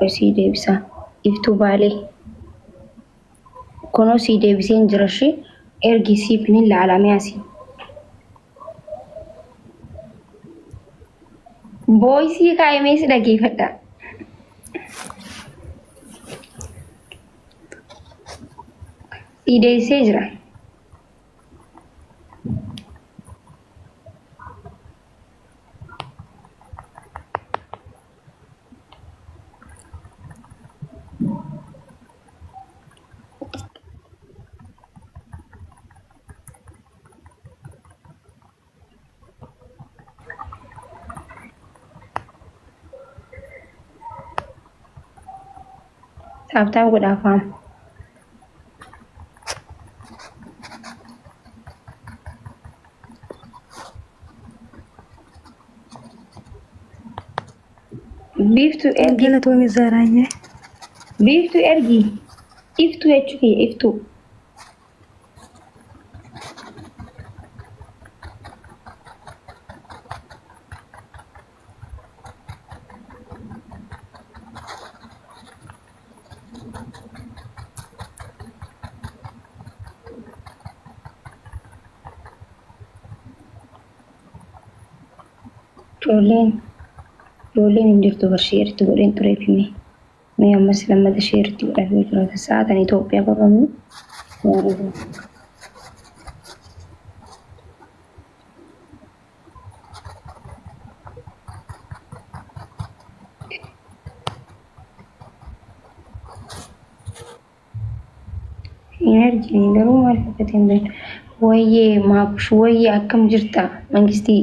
si deebisa. Iftuu baalee. Kunoo si deebiseen jira ishee ergi siif ni ilaalamee asii. Booyisii kaa'imee si dhageeffadha. Si deebisee jira. Taaptaan godhaafam. Biiftuu ergi. Galatoomii Zaaraayyee. Biiftuu ergi. Iftuu jechuun iftuu. Ijoolleen hin jirtu barsheerti godheen tureefime. Mee ammas lammata sheerti godhafee jira. Sa'aatan Itoophiyaa qofamu. Hin argine garuu maal fakkateen beeku. Wayyee maakush wayyee akkam jirta mangistii.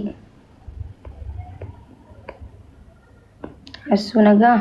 Asuu nagaa.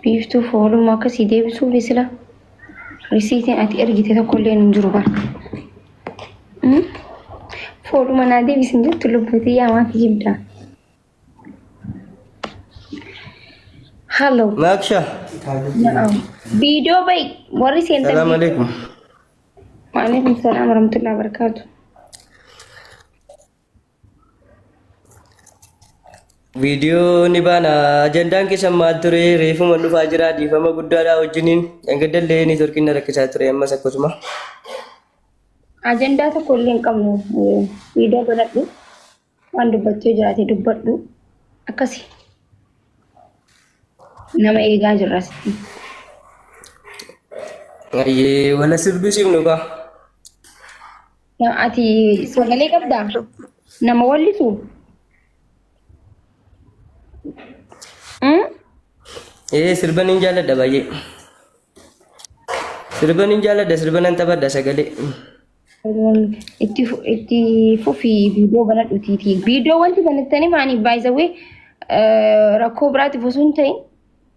Biiftuu foolummaa akkasii deebisuuf sila risiitiin ati ergite tokkollee hin jiru bara. Fooluma naa deebisin jettu lubbuutii yaamaa fi jibdaa. Hello. Naksha. Video baik. Warri senten. Assalamualaikum. Waalaikumsalam warahmatullahi wabarakatuh. Video ni bana ajandaan keessan maal ture reefuma dhufaa jira dhiifama guddaadhaa wajjiniin engadallee ni turkinna rakkisaa ture ammas akkasuma. Ajandaa tokkollee hin qabnu. Video godhadhu. Waan dubbachuu jiraate dubbadhu. Akkasi. Nama eegaa jirra sitti. Ayyee wala sirbisiifnu kaa. Ati sagalee qabdaa? Nama wallisu? Sirban hin jaaladha baay'ee. Sirban hin jaaladha sirban an taphadha sagalee. Itti fufii viidiyoo banadhuutiiti. Viidiyoo wanti banattanii maanii baay'isawee rakkoo biraatiif osoo hin ta'in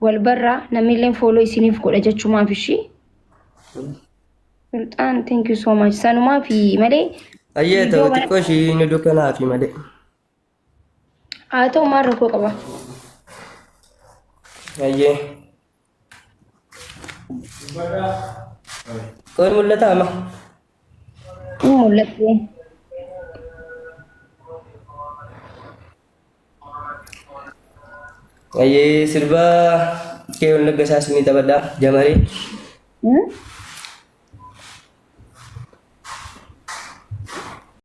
wal barraa namillee fooloo isiniif godha jechuumaaf ishii. Sultaan thank you so much. Sanumaa fi malee. Ayyee ta'u xiqqoo ishii ni dukkanaa fi malee. Haa ta'u maal rakkoo qaba? Ayyee. Kun mul'ata ama? Mul'ate. Ayyee sirba kee ol naggasaas ni taphadha jamaree.